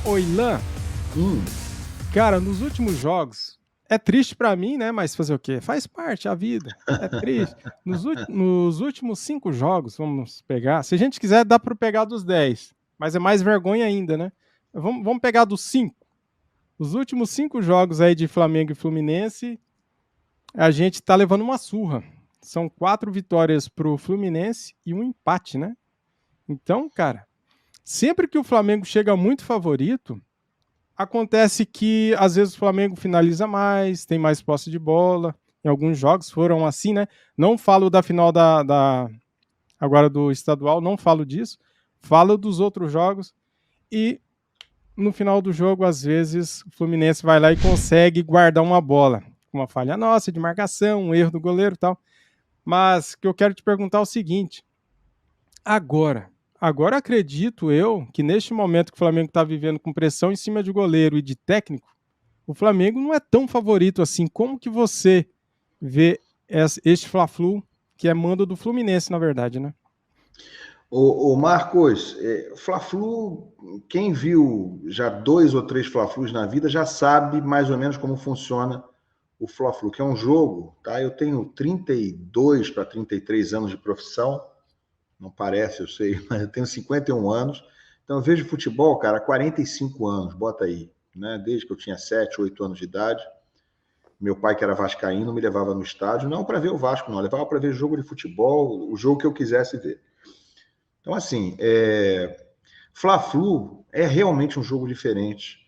Oi, Lan. Hum, Cara, nos últimos jogos, é triste pra mim, né? Mas fazer o quê? Faz parte, a vida. É triste. Nos últimos 5 jogos, vamos pegar. Se a gente quiser, dá para pegar dos 10. Mas é mais vergonha ainda, né? Vamos pegar dos 5. Os últimos 5 jogos aí de Flamengo e Fluminense, a gente tá levando uma surra. São 4 vitórias pro Fluminense e um empate, né? Então, cara, sempre que o Flamengo chega muito favorito, acontece que às vezes o Flamengo finaliza mais, tem mais posse de bola. Em alguns jogos foram assim, né? Não falo da final agora do estadual, não falo disso. Falo dos outros jogos. E no final do jogo, às vezes, o Fluminense vai lá e consegue guardar uma bola. Uma falha nossa de marcação, um erro do goleiro e tal. Mas o que eu quero te perguntar é o seguinte: agora acredito eu que neste momento que o Flamengo está vivendo com pressão em cima de goleiro e de técnico, o Flamengo não é tão favorito assim. Como que você vê este Fla-Flu, que é mando do Fluminense, na verdade, né? ô Marcos, Fla-Flu, quem viu já 2 ou 3 Fla-Flus na vida já sabe mais ou menos como funciona o Fla-Flu, que é um jogo, tá? Eu tenho 32 para 33 anos de profissão, não parece, eu sei, mas eu tenho 51 anos, então eu vejo futebol, cara, há 45 anos, bota aí, né? Desde que eu tinha 7, 8 anos de idade. Meu pai, que era vascaíno, me levava no estádio, não para ver o Vasco, não, levava para ver jogo de futebol, o jogo que eu quisesse ver. Então, assim, Fla-Flu é realmente um jogo diferente.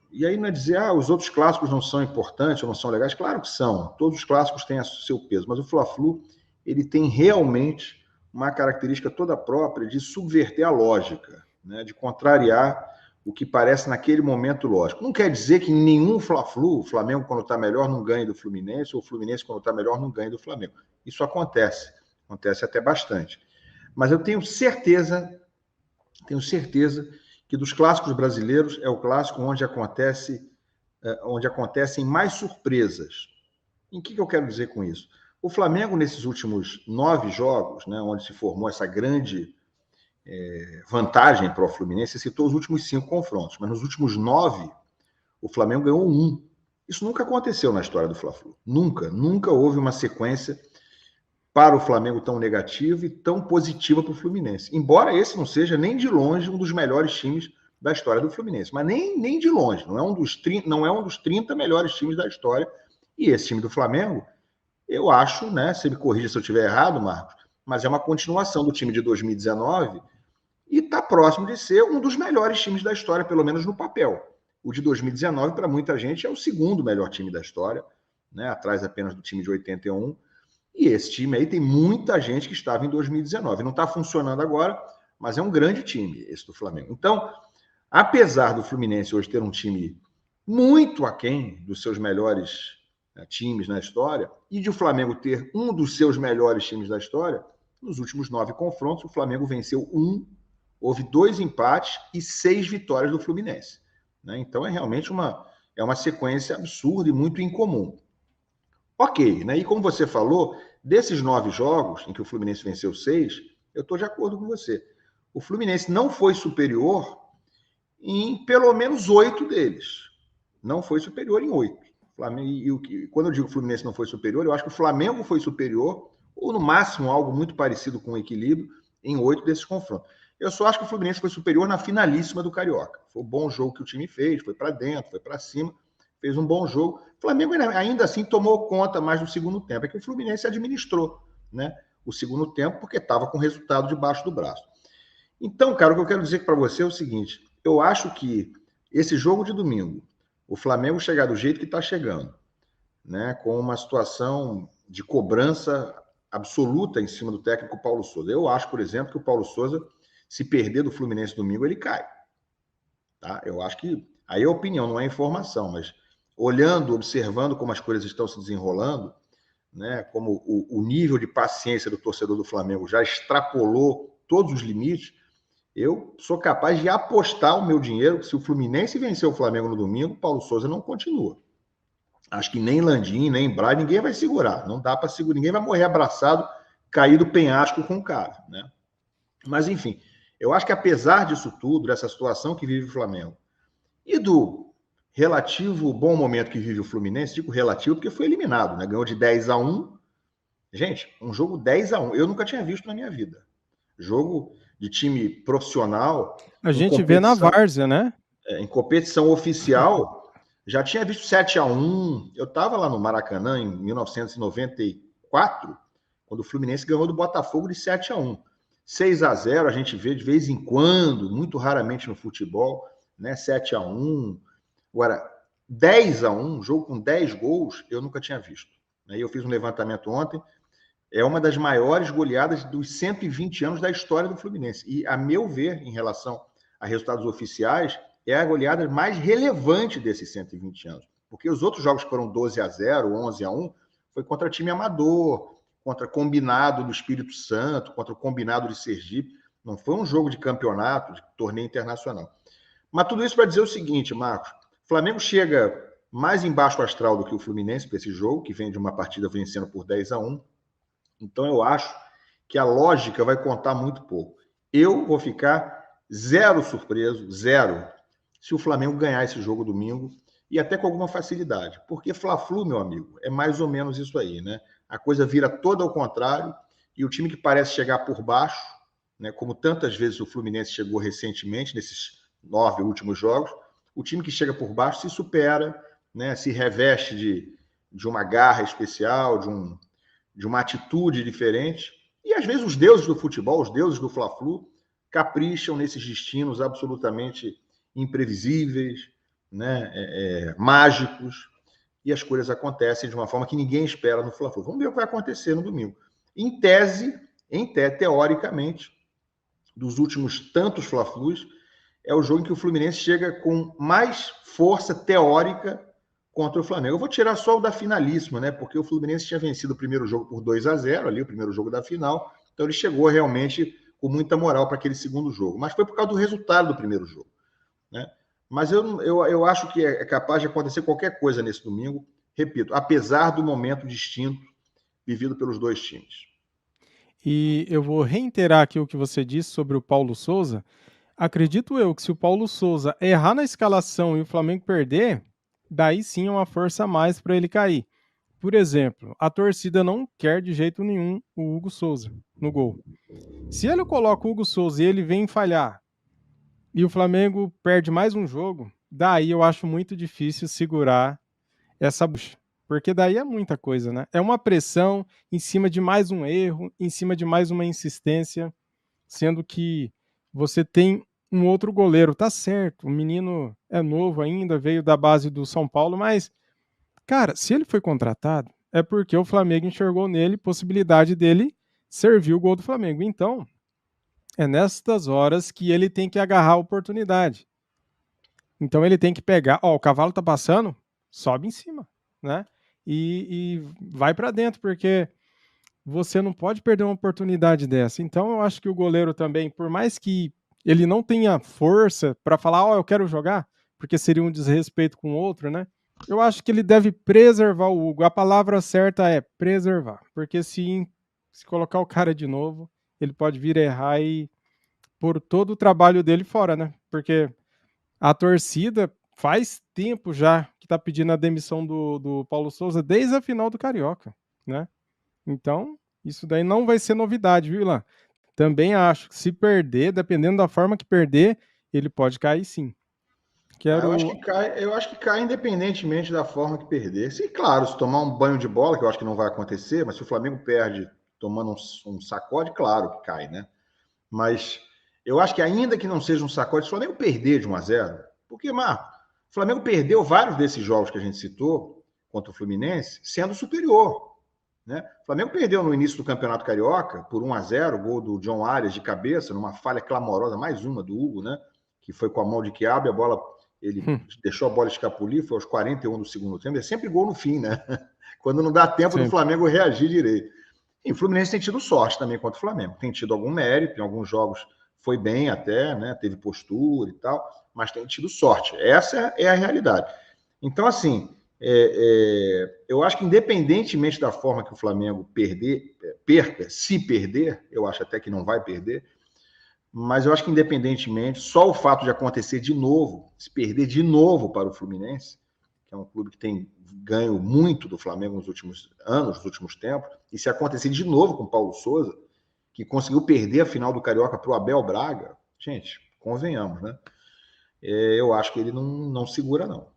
E aí não é dizer, os outros clássicos não são importantes ou não são legais. Claro que são. Todos os clássicos têm seu peso. Mas o Fla-Flu, ele tem realmente uma característica toda própria de subverter a lógica, né? De contrariar o que parece naquele momento lógico. Não quer dizer que em nenhum Fla-Flu, o Flamengo, quando está melhor, não ganhe do Fluminense, ou o Fluminense, quando está melhor, não ganhe do Flamengo. Isso acontece. Acontece até bastante. Mas eu tenho certeza que dos clássicos brasileiros é o clássico onde acontecem mais surpresas. Em que eu quero dizer com isso? O Flamengo, nesses últimos 9 jogos, né, onde se formou essa grande vantagem para o Fluminense, citou os últimos 5 confrontos, mas nos últimos 9, o Flamengo ganhou 1. Isso nunca aconteceu na história do Fla-Flu. Nunca houve uma sequência para o Flamengo tão negativa e tão positiva para o Fluminense. Embora esse não seja nem de longe um dos melhores times da história do Fluminense, mas nem de longe, não é um dos 30 melhores times da história. E esse time do Flamengo, eu acho, né, você me corrija se eu estiver errado, Marcos, mas é uma continuação do time de 2019 e está próximo de ser um dos melhores times da história, pelo menos no papel. O de 2019, para muita gente, é o segundo melhor time da história, né, atrás apenas do time de 81. E esse time aí tem muita gente que estava em 2019. Não está funcionando agora, mas é um grande time esse do Flamengo. Então, apesar do Fluminense hoje ter um time muito aquém dos seus melhores times na história, e de o Flamengo ter um dos seus melhores times da história, nos últimos 9 confrontos, o Flamengo venceu 1, houve 2 empates e 6 vitórias do Fluminense. Né? Então, é realmente uma sequência absurda e muito incomum. Ok, né? E como você falou, desses 9 jogos em que o Fluminense venceu 6, eu estou de acordo com você. O Fluminense não foi superior em pelo menos 8 deles. Não foi superior em 8. Quando eu digo que o Fluminense não foi superior, eu acho que o Flamengo foi superior, ou no máximo algo muito parecido com o equilíbrio, em 8 desses confrontos. Eu só acho que o Fluminense foi superior na finalíssima do Carioca. Foi um bom jogo que o time fez, foi para dentro, foi para cima, fez um bom jogo. O Flamengo ainda assim tomou conta mais do segundo tempo. É que o Fluminense administrou, né, o segundo tempo porque estava com o resultado debaixo do braço. Então, cara, o que eu quero dizer para você é o seguinte: eu acho que esse jogo de domingo, o Flamengo chegar do jeito que está chegando, né, com uma situação de cobrança absoluta em cima do técnico Paulo Souza. Eu acho, por exemplo, que o Paulo Souza, se perder do Fluminense domingo, ele cai. Tá? Eu acho que aí é opinião, não é informação, mas olhando, observando como as coisas estão se desenrolando, né, como o nível de paciência do torcedor do Flamengo já extrapolou todos os limites, eu sou capaz de apostar o meu dinheiro que se o Fluminense vencer o Flamengo no domingo, Paulo Souza não continua. Acho que nem Landim, nem Braga, ninguém vai segurar. Não dá para segurar, ninguém vai morrer abraçado, cair do penhasco com o cara, né? Mas, enfim, Eu acho que apesar disso tudo, dessa situação que vive o Flamengo, e do relativo bom momento que vive o Fluminense, digo relativo porque foi eliminado, né? Ganhou de 10-1. Gente, um jogo 10-1, eu nunca tinha visto na minha vida. Jogo de time profissional, A em gente vê na competição, várzea, né? em competição oficial, já tinha visto 7-1. Eu estava lá no Maracanã em 1994, quando o Fluminense ganhou do Botafogo de 7-1. 6-0 a gente vê de vez em quando, muito raramente no futebol, né? 7-1. Agora, 10-1, jogo com 10 gols, eu nunca tinha visto. Aí eu fiz um levantamento ontem, é uma das maiores goleadas dos 120 anos da história do Fluminense. E, a meu ver, em relação a resultados oficiais, é a goleada mais relevante desses 120 anos. Porque os outros jogos que foram 12-0, 11-1, foi contra time amador, contra combinado do Espírito Santo, contra o combinado de Sergipe. Não foi um jogo de campeonato, de torneio internacional. Mas tudo isso para dizer o seguinte, Marcos: o Flamengo chega mais embaixo astral do que o Fluminense para esse jogo, que vem de uma partida vencendo por 10-1. Então eu acho que a lógica vai contar muito pouco. Eu vou ficar zero surpreso, zero, se o Flamengo ganhar esse jogo domingo, e até com alguma facilidade. Porque Fla-Flu, meu amigo, é mais ou menos isso aí, né? A coisa vira toda ao contrário, e o time que parece chegar por baixo, né, como tantas vezes o Fluminense chegou recentemente, nesses 9 últimos jogos, o time que chega por baixo se supera, né, se reveste de uma garra especial, de uma atitude diferente. E às vezes os deuses do futebol, os deuses do Fla-Flu, capricham nesses destinos absolutamente imprevisíveis, né, mágicos, e as coisas acontecem de uma forma que ninguém espera no Fla-Flu. Vamos ver o que vai acontecer no domingo. Em tese, teoricamente, dos últimos tantos Fla-Flus, é o jogo em que o Fluminense chega com mais força teórica contra o Flamengo. Eu vou tirar só o da finalíssima, né? Porque o Fluminense tinha vencido o primeiro jogo por 2-0, ali, o primeiro jogo da final. Então ele chegou realmente com muita moral para aquele segundo jogo. Mas foi por causa do resultado do primeiro jogo, né? Mas eu acho que é capaz de acontecer qualquer coisa nesse domingo, repito, apesar do momento distinto vivido pelos dois times. E eu vou reiterar aqui o que você disse sobre o Paulo Souza. Acredito eu que se o Paulo Souza errar na escalação e o Flamengo perder, daí sim é uma força a mais para ele cair. Por exemplo, a torcida não quer de jeito nenhum o Hugo Souza no gol. Se ele coloca o Hugo Souza e ele vem falhar e o Flamengo perde mais um jogo, daí eu acho muito difícil segurar essa bucha. Porque daí é muita coisa, né? É uma pressão em cima de mais um erro, em cima de mais uma insistência, sendo que você tem um outro goleiro, tá certo, o menino é novo ainda, veio da base do São Paulo, mas, cara, se ele foi contratado, é porque o Flamengo enxergou nele possibilidade dele servir o gol do Flamengo. Então, é nestas horas que ele tem que agarrar a oportunidade. Então ele tem que pegar, ó, o cavalo tá passando, sobe em cima, né? E vai para dentro, porque você não pode perder uma oportunidade dessa. Então eu acho que o goleiro também, por mais que ele não tenha força para falar, ó, eu quero jogar, porque seria um desrespeito com o outro, né? Eu acho que ele deve preservar o Hugo. A palavra certa é preservar, porque se colocar o cara de novo, ele pode vir a errar e pôr todo o trabalho dele fora, né? Porque a torcida faz tempo já que tá pedindo a demissão do Paulo Souza desde a final do Carioca, né? Então, isso daí não vai ser novidade, viu, Ilan? Também acho que se perder, dependendo da forma que perder, ele pode cair sim. Quero. Eu acho que cai independentemente da forma que perder. Se, claro, se tomar um banho de bola, que eu acho que não vai acontecer, mas se o Flamengo perde tomando um sacode, claro que cai, né? Mas eu acho que ainda que não seja um sacode, se o Flamengo perder de 1-0, porque, Marco, o Flamengo perdeu vários desses jogos que a gente citou contra o Fluminense sendo superior, né? O Flamengo perdeu no início do Campeonato Carioca por 1-0, gol do John Arias de cabeça, numa falha clamorosa, mais uma do Hugo, né? Que foi com a mão de quiabo, a bola, ele deixou a bola escapulir, foi aos 41 do segundo tempo. É sempre gol no fim, né? Quando não dá tempo do Flamengo reagir direito. E o Fluminense tem tido sorte também contra o Flamengo. Tem tido algum mérito, em alguns jogos foi bem até, né? Teve postura e tal, mas tem tido sorte. Essa é a realidade. Então, assim, eu acho que independentemente da forma que o Flamengo perca, se perder, eu acho até que não vai perder, Mas eu acho que, independentemente, só o fato de acontecer de novo, se perder de novo para o Fluminense, que é um clube que tem ganho muito do Flamengo nos últimos anos, nos últimos tempos, e se acontecer de novo com o Paulo Souza, que conseguiu perder a final do Carioca para o Abel Braga, gente, convenhamos, né? Eu acho que ele não segura, não.